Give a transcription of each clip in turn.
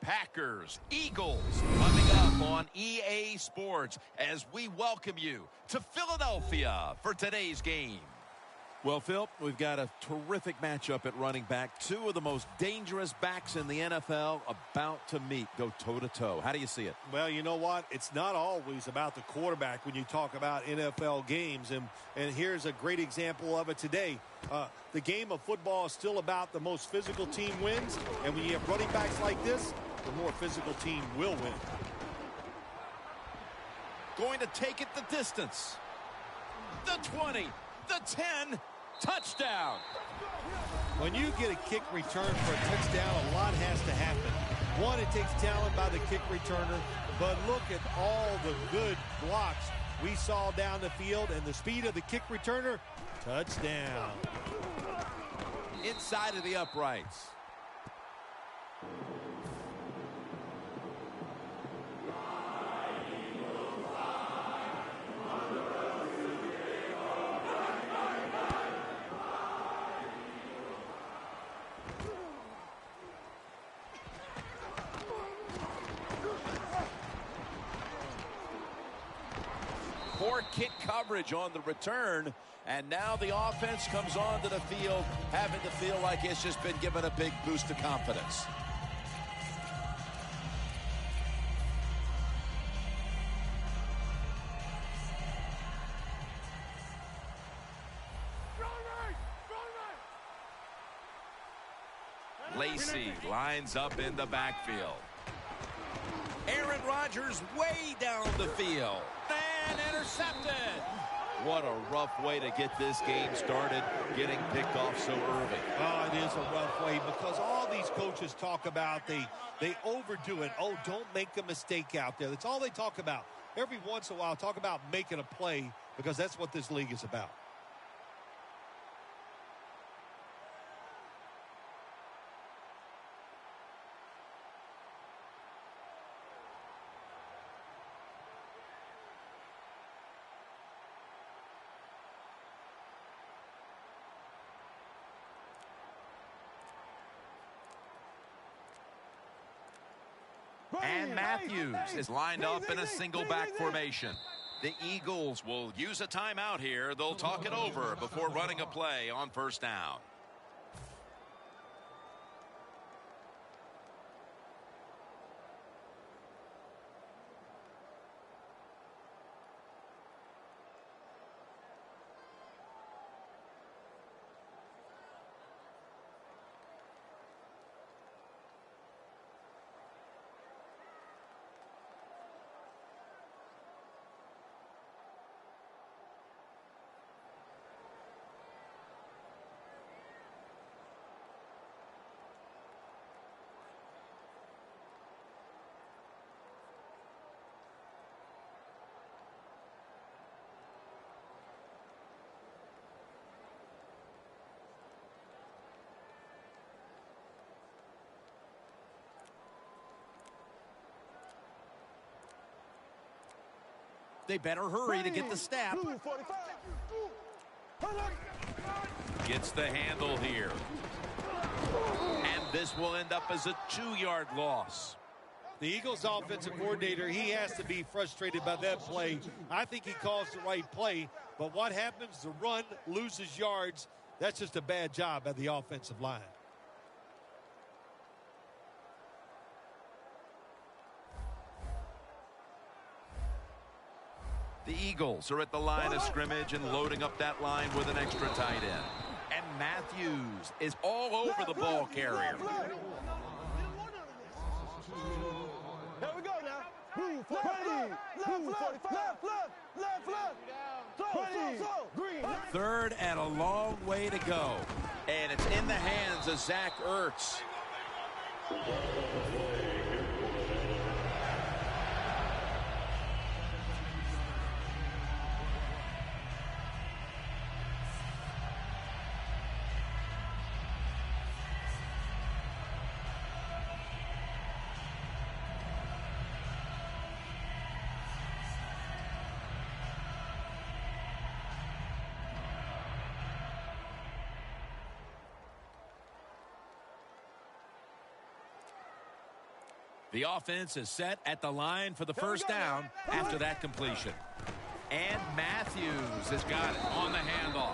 Packers, Eagles, coming up on EA Sports as we welcome you to Philadelphia for today's game. Well, Phil, we've got a terrific matchup at running back. Two of the most dangerous backs in the NFL about to meet, go toe-to-toe. How do you see it? Well, you know what? It's not always about the quarterback when you talk about NFL games. And here's a great example of it today. The game of football is still about the most physical team wins. And when you have running backs like this, the more physical team will win. Going to take it the distance. The 20, the 10. Touchdown. When you get a kick return for a touchdown, a lot has to happen. One, it takes talent by the kick returner, but look at all the good blocks we saw down the field and the speed of the kick returner. Touchdown. Inside of the uprights. Poor kick coverage on the return, and now the offense comes onto the field having to feel like it's just been given a big boost of confidence. Lacey lines up in the backfield. Aaron Rodgers way down the field. And intercepted. What a rough way to get this game started, getting picked off so early. Oh, it is a rough way because all these coaches talk about they overdo it. Oh, don't make a mistake out there. That's all they talk about. Every once in a while, talk about making a play because that's what this league is about. And Matthews is lined up in a single back formation. The Eagles will use a timeout here. They'll talk it over before running a play on first down. They better hurry to get the snap. Gets the handle here. And this will end up as a 2-yard loss. The Eagles offensive coordinator, he has to be frustrated by that play. I think he calls the right play, but what happens? The run loses yards. That's just a bad job by the offensive line. The Eagles are at the line of scrimmage and loading up that line with an extra tight end. And Matthews is all over the ball carrier. Here we go now. Move, left. Third and a long way to go. And it's in the hands of Zach Ertz. The offense is set at the line for the first down after that completion. And Matthews has got it on the handoff.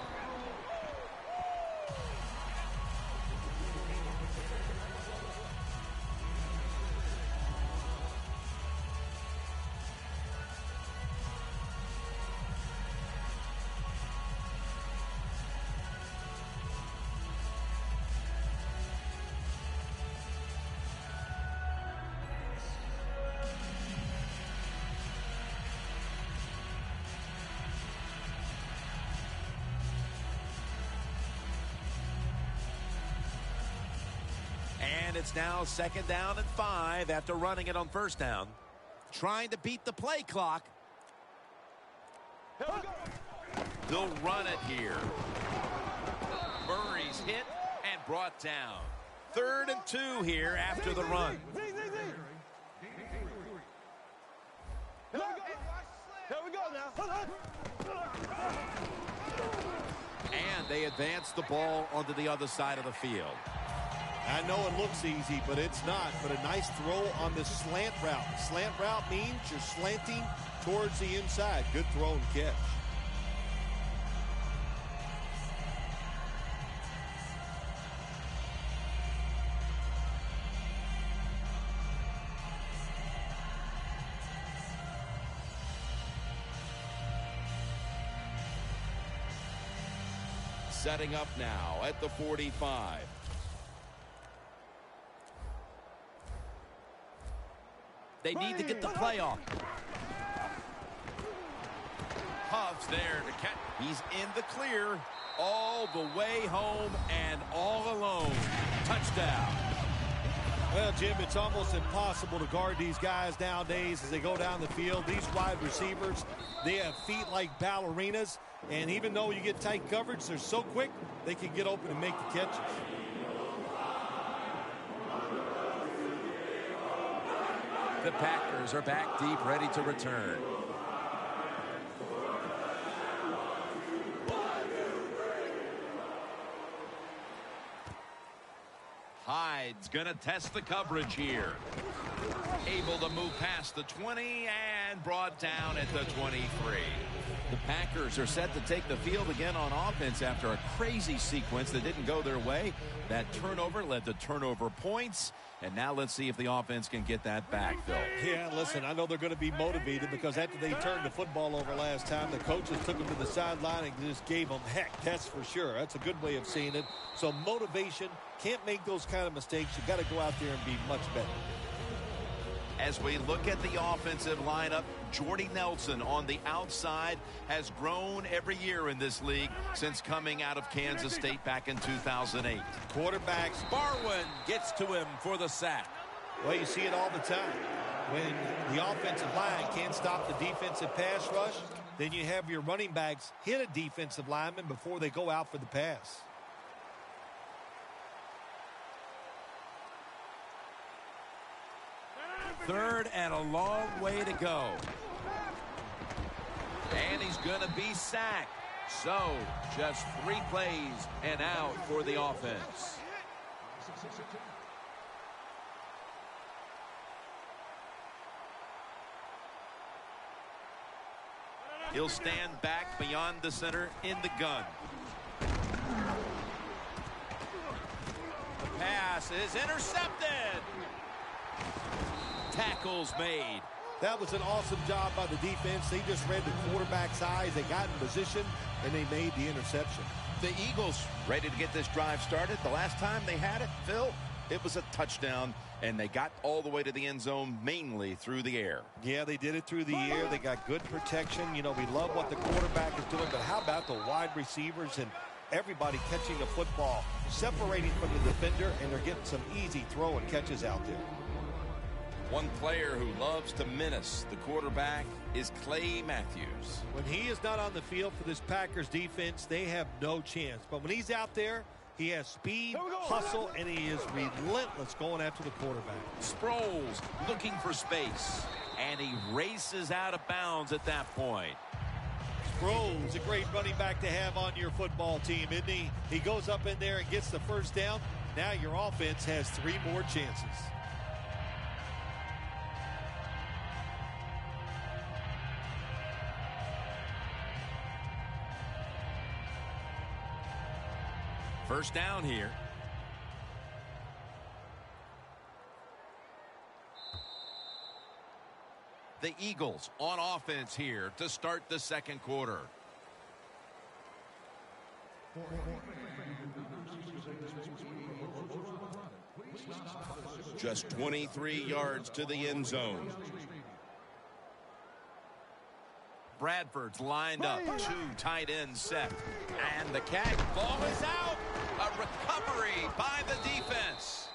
And it's now 2nd down and 5 after running it on first down. Trying to beat the play clock. They'll run it here. Murray's hit and brought down. 3rd and 2 here after the run. Here we go now. And they advance the ball onto the other side of the field. I know it looks easy, but it's not. But a nice throw on the slant route. Slant route means you're slanting towards the inside. Good throw and catch. Setting up now at the 45. They need to get the play off. Huff's there to catch. He's in the clear all the way home and all alone. Touchdown. Well, Jim, it's almost impossible to guard these guys nowadays as they go down the field. These wide receivers, they have feet like ballerinas. And even though you get tight coverage, they're so quick, they can get open and make the catches. The Packers are back deep, ready to return. Hyde's going to test the coverage here. Able to move past the 20 and brought down at the 23. The Packers are set to take the field again on offense after a crazy sequence that didn't go their way. That turnover led to turnover points. And now let's see if the offense can get that back, Phil. Yeah, listen, I know they're going to be motivated because after they turned the football over last time, the coaches took them to the sideline and just gave them heck. That's for sure. That's a good way of seeing it. So motivation, can't make those kind of mistakes. You got to go out there and be much better. As we look at the offensive lineup, Jordy Nelson on the outside has grown every year in this league since coming out of Kansas State back in 2008. Quarterbacks. Barwin gets to him for the sack. Well, you see it all the time. When the offensive line can't stop the defensive pass rush, then you have your running backs hit a defensive lineman before they go out for the pass. Third and a long way to go. And he's going to be sacked. So, just 3 plays and out for the offense. He'll stand back beyond the center in the gun. The pass is intercepted. Tackles made. That was an awesome job by the defense. They just read the quarterback's eyes. They got in position, and they made the interception. The Eagles ready to get this drive started. The last time they had it, Phil, it was a touchdown, and they got all the way to the end zone mainly through the air. Yeah, they did it through the air. They got good protection. You know, we love what the quarterback is doing, but how about the wide receivers and everybody catching a football, separating from the defender, and they're getting some easy throw and catches out there. One player who loves to menace the quarterback is Clay Matthews. When he is not on the field for this Packers defense, they have no chance. But when he's out there, he has speed, hustle, and he is relentless going after the quarterback. Sproles looking for space, and he races out of bounds at that point. Sproles, a great running back to have on your football team, isn't he? He goes up in there and gets the first down. Now your offense has 3 more chances. First down here. The Eagles on offense here to start the second quarter. Just 23 yards to the end zone. Bradford's lined up. Two tight ends set. And the catch. Ball is out. A recovery by the defense.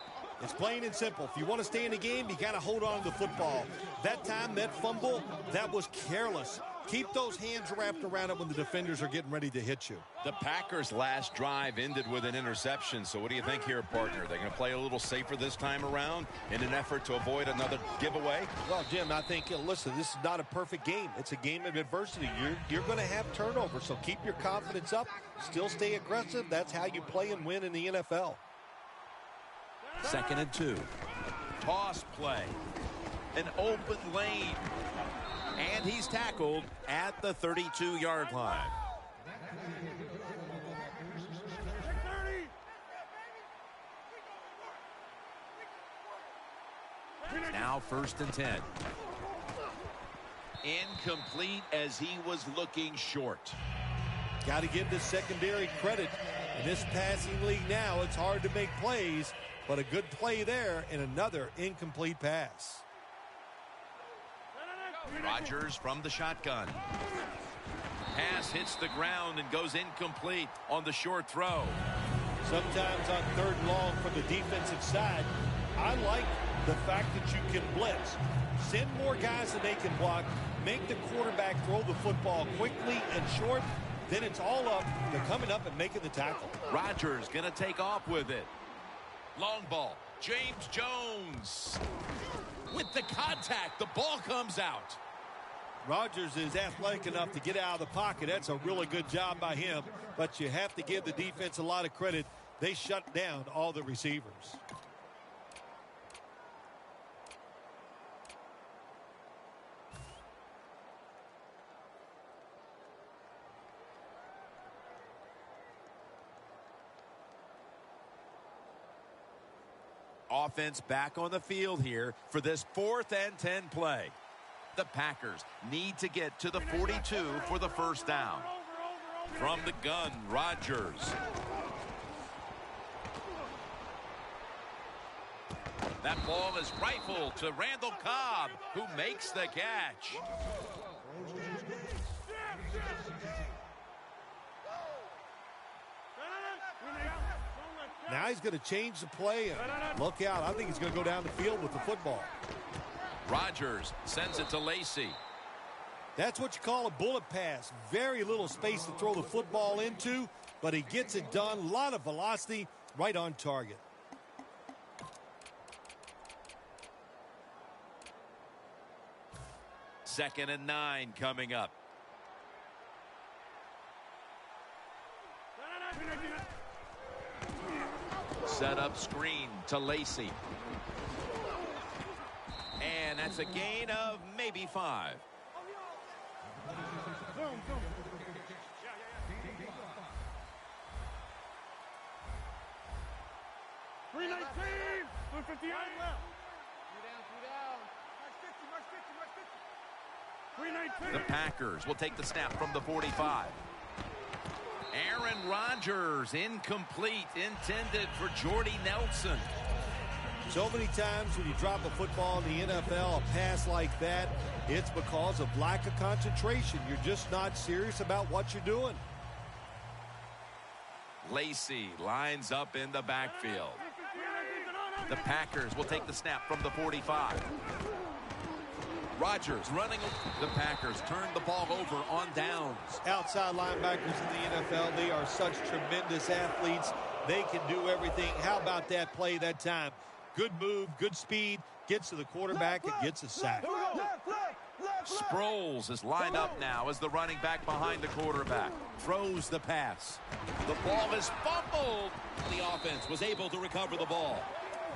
It's plain and simple. If you want to stay in the game, you got to hold on to the football. That time, that fumble, that was careless. Keep those hands wrapped around it when the defenders are getting ready to hit you. The Packers' last drive ended with an interception. So what do you think here, partner? They're going to play a little safer this time around in an effort to avoid another giveaway? Well, Jim, I think, listen, this is not a perfect game. It's a game of adversity. You're going to have turnover, so keep your confidence up. Still stay aggressive. That's how you play and win in the NFL. 2nd and 2. Toss play. An open lane. And he's tackled at the 32-yard line. Now 1st and 10. Incomplete as he was looking short. Got to give the secondary credit. In this passing league now, it's hard to make plays, but a good play there and another incomplete pass. Rodgers from the shotgun. Pass hits the ground and goes incomplete on the short throw. Sometimes on 3rd and long from the defensive side, I like the fact that you can blitz. Send more guys than they can block. Make the quarterback throw the football quickly and short. Then it's all up to coming up and making the tackle. Rodgers going to take off with it. Long ball. James Jones. With the contact, the ball comes out. Rodgers is athletic enough to get out of the pocket. That's a really good job by him. But you have to give the defense a lot of credit. They shut down all the receivers. Offense back on the field here for this 4th and 10 play. The Packers need to get to the 42 for the first down. From the gun, Rodgers. That ball is rifled to Randall Cobb, who makes the catch. Now he's going to change the play and look out. I think he's going to go down the field with the football. Rodgers sends it to Lacy. That's what you call a bullet pass. Very little space to throw the football into, but he gets it done. A lot of velocity, right on target. Second and 9 coming up. Set up screen to Lacy. And that's a gain of maybe 5. The Packers will take the snap from the 45. Aaron Rodgers, incomplete, intended for Jordy Nelson. So many times when you drop a football in the NFL, a pass like that, it's because of lack of concentration. You're just not serious about what you're doing. Lacy lines up in the backfield. The Packers will take the snap from the 45. Rodgers running. The Packers turn the ball over on downs. Outside linebackers in the NFL, they are such tremendous athletes. They can do everything. How about that play that time? Good move, good speed, gets to the quarterback and gets a sack. Sproles is lined up now as the running back behind the quarterback. Throws the pass. The ball is fumbled. The offense was able to recover the ball.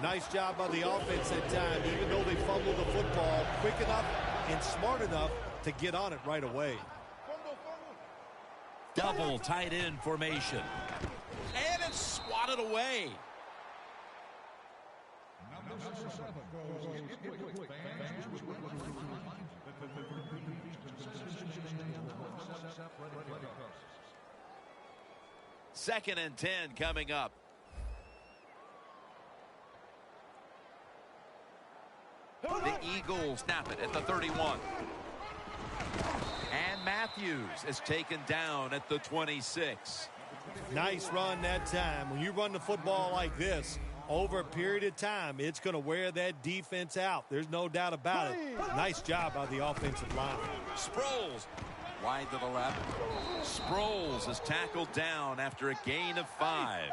Nice job by the offense that time, even though they fumbled the football, quick enough and smart enough to get on it right away. Double tight end formation. And it's swatted punted away. Second and 10 coming up. The Eagles snap it at the 31. And Matthews is taken down at the 26. Nice run that time. When you run the football like this, over a period of time, it's going to wear that defense out. There's no doubt about it. Nice job by the offensive line. Sproles wide to the left. Sproles is tackled down after a gain of 5.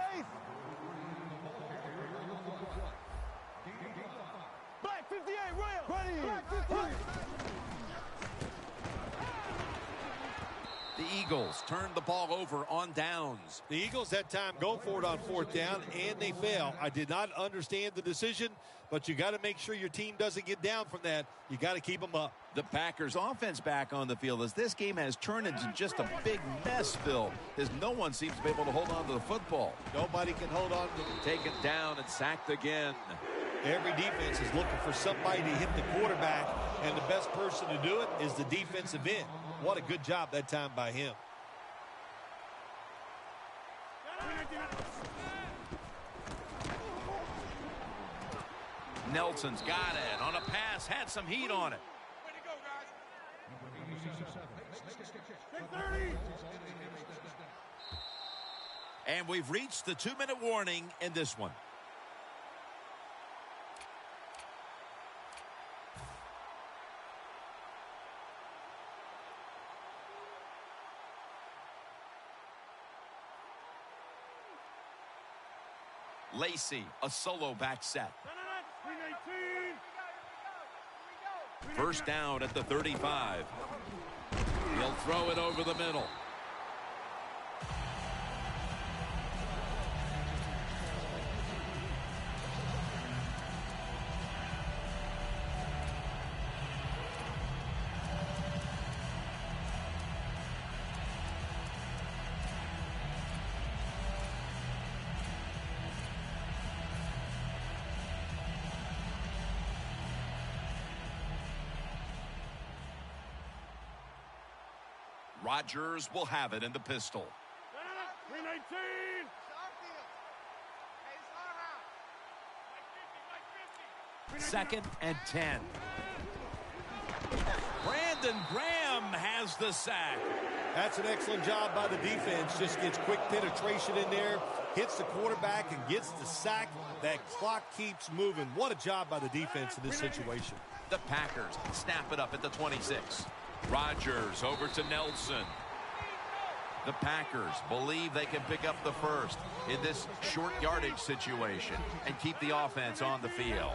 Black 58, Royal. Black 58. The Eagles turn the ball over on downs. The Eagles that time go for it on 4th down, and they fail. I did not understand the decision, but you got to make sure your team doesn't get down from that. You got to keep them up. The Packers offense back on the field as this game has turned into just a big mess, Phil, as no one seems to be able to hold on to the football. Nobody can hold on to it. Taken down and sacked again. Every defense is looking for somebody to hit the quarterback, and the best person to do it is the defensive end. What a good job that time by him. Nelson's got it on a pass, had some heat on it. Way to go, guys. And we've reached the 2-minute warning in this one. Lacey, a solo back set. First down at the 35. He'll throw it over the middle. Rodgers will have it in the pistol. 2nd and 10. Brandon Graham has the sack. That's an excellent job by the defense. Just gets quick penetration in there, hits the quarterback, and gets the sack. That clock keeps moving. What a job by the defense in this situation. The Packers snap it up at the 26. Rodgers over to Nelson. The Packers believe they can pick up the first in this short yardage situation and keep the offense on the field.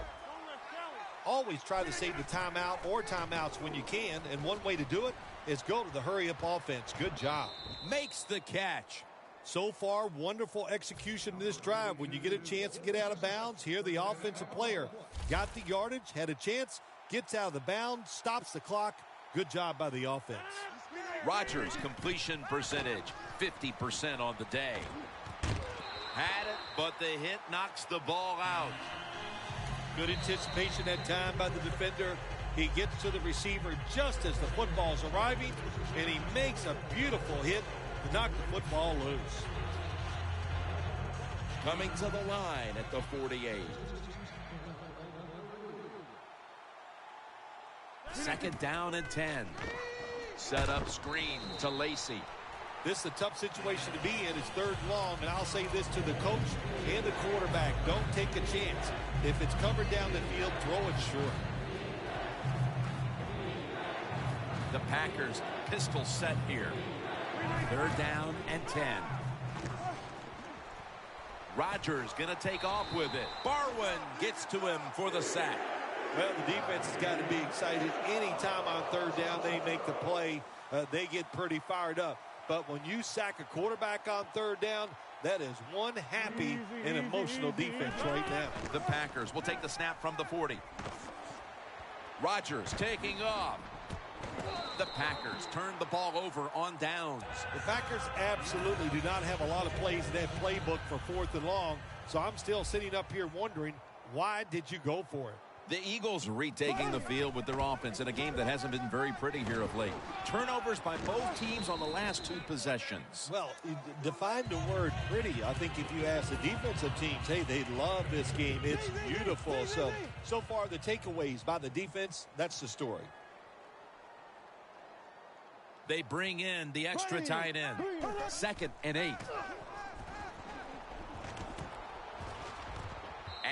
Always try to save the timeout or timeouts when you can, and one way to do it is go to the hurry-up offense. Good job. Makes the catch. So far, wonderful execution in this drive. When you get a chance to get out of bounds, here the offensive player got the yardage, had a chance, gets out of the bounds, stops the clock. Good job by the offense. Rodgers' completion percentage, 50% on the day. Had it, but the hit knocks the ball out. Good anticipation that time by the defender. He gets to the receiver just as the football's arriving, and he makes a beautiful hit to knock the football loose. Coming to the line at the 48. 2nd down and 10. Set up screen to Lacey. This is a tough situation to be in. It's 3rd and long, and I'll say this to the coach and the quarterback. Don't take a chance. If it's covered down the field, throw it short. The Packers pistol set here. 3rd down and 10. Rodgers going to take off with it. Barwin gets to him for the sack. Well, the defense has got to be excited. Anytime on 3rd down they make the play, they get pretty fired up. But when you sack a quarterback on 3rd down, that is one happy and emotional defense right now. The Packers will take the snap from the 40. Rodgers taking off. The Packers turn the ball over on downs. The Packers absolutely do not have a lot of plays in that playbook for 4th and long, so I'm still sitting up here wondering, why did you go for it? The Eagles retaking the field with their offense in a game that hasn't been very pretty here of late. Turnovers by both teams on the last 2 possessions. Well, define the word pretty. I think if you ask the defensive teams, hey, they love this game. It's beautiful. So far, the takeaways by the defense, that's the story. They bring in the extra tight end. 2nd and 8.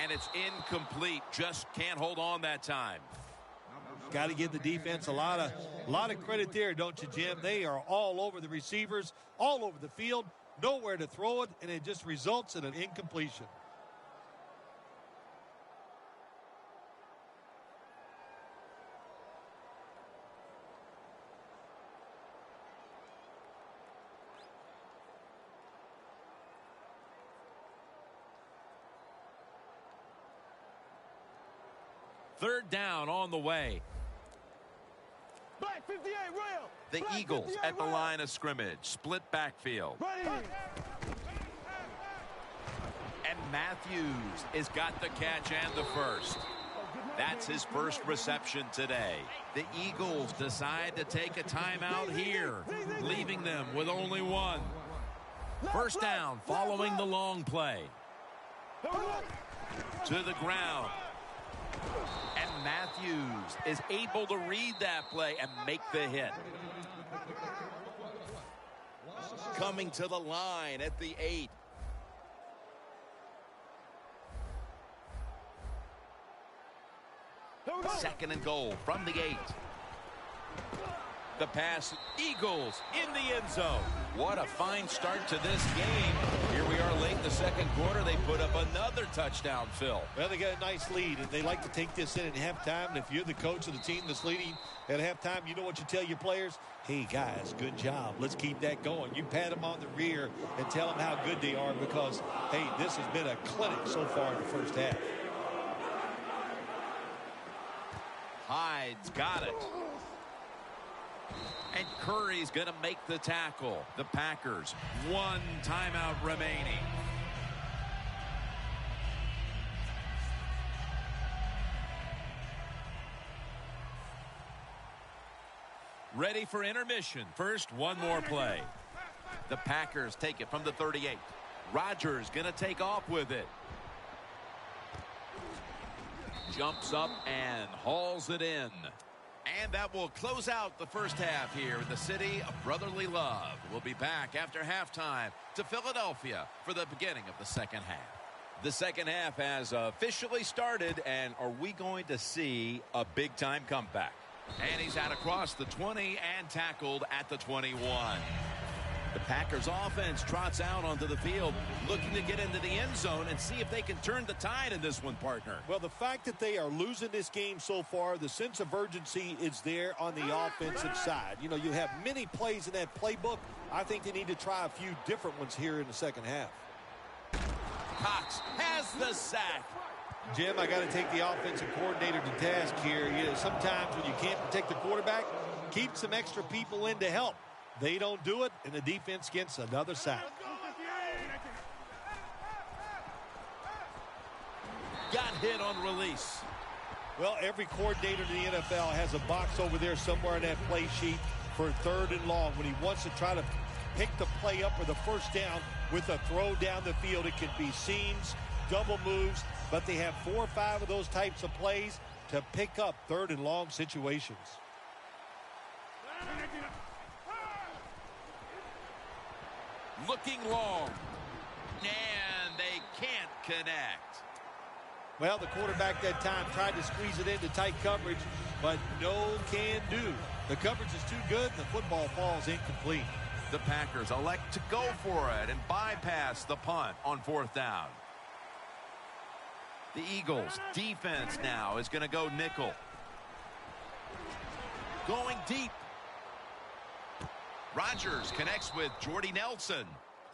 And it's incomplete. Just can't hold on that time. Got to give the defense a lot of credit there, don't you, Jim? They are all over the receivers, all over the field, nowhere to throw it, and it just results in an incompletion. Third down on the way. Black 58, rail. The Black Eagles 58, at the rail. line of scrimmage. Split backfield. Ready. And Matthews has got the catch and the first. That's his first reception today. The Eagles decide to take a timeout here, leaving them with only 1. First down following the long play. To the ground. And Matthews is able to read that play and make the hit. Coming to the line at the 8. Second and goal from the 8. The pass, Eagles in the end zone. What a fine start to this game. Here we are late in the second quarter. They put up another touchdown, Phil. Well, they got a nice lead, and they like to take this in at halftime. And if you're the coach of the team that's leading at halftime, you know what you tell your players? Hey, guys, good job. Let's keep that going. You pat them on the rear and tell them how good they are because, hey, this has been a clinic so far in the first half. Hyde's got it. And Curry's going to make the tackle. The Packers, 1 timeout remaining. Ready for intermission. First, one more play. The Packers take it from the 38. Rodgers going to take off with it. Jumps up and hauls it in. And that will close out the first half here in the city of brotherly love. We'll be back after halftime to Philadelphia for the beginning of the second half. The second half has officially started, and are we going to see a big-time comeback? And he's out across the 20 and tackled at the 21. The Packers offense trots out onto the field, looking to get into the end zone and see if they can turn the tide in this one, partner. Well, the fact that they are losing this game so far, the sense of urgency is there on the offensive side. You know, you have many plays in that playbook. I think they need to try a few different ones here in the second half. Cox has the sack. Jim, I got to take the offensive coordinator to task here. You know, sometimes when you can't protect the quarterback, keep some extra people in to help. They don't do it, and the defense gets another sack. Got hit on release. Well, every coordinator in the NFL has a box over there somewhere in that play sheet for 3rd and long. When he wants to try to pick the play up or the first down with a throw down the field, it can be seams, double moves, but they have 4 or 5 of those types of plays to pick up 3rd and long situations. Looking long. And they can't connect. Well, the quarterback that time tried to squeeze it into tight coverage, but no can do. The coverage is too good, and the football falls incomplete. The Packers elect to go for it and bypass the punt on 4th down. The Eagles defense now is going to go nickel. Going deep. Rodgers connects with Jordy Nelson.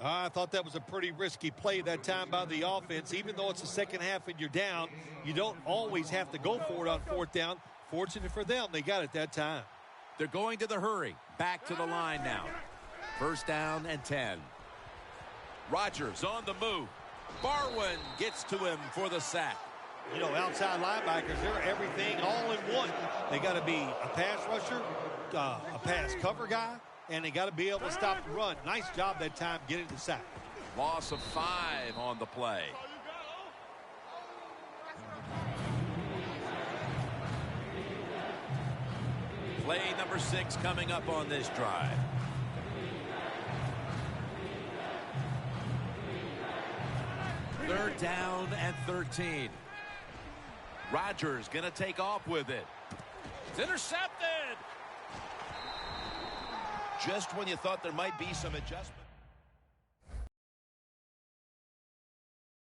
I thought that was a pretty risky play that time by the offense. Even though it's the second half and you're down, you don't always have to go for it on 4th down. Fortunate for them, they got it that time. They're going to the hurry. Back to the line now. First down and 10. Rodgers on the move. Barwin gets to him for the sack. You know, outside linebackers, they're everything all in one. They got to be a pass rusher, a pass cover guy, and they got to be able to stop the run. Nice job that time getting the sack. Loss of 5 on the play. Play number 6 coming up on this drive. Third down and 13. Rodgers going to take off with it. It's intercepted. Just when you thought there might be some adjustment.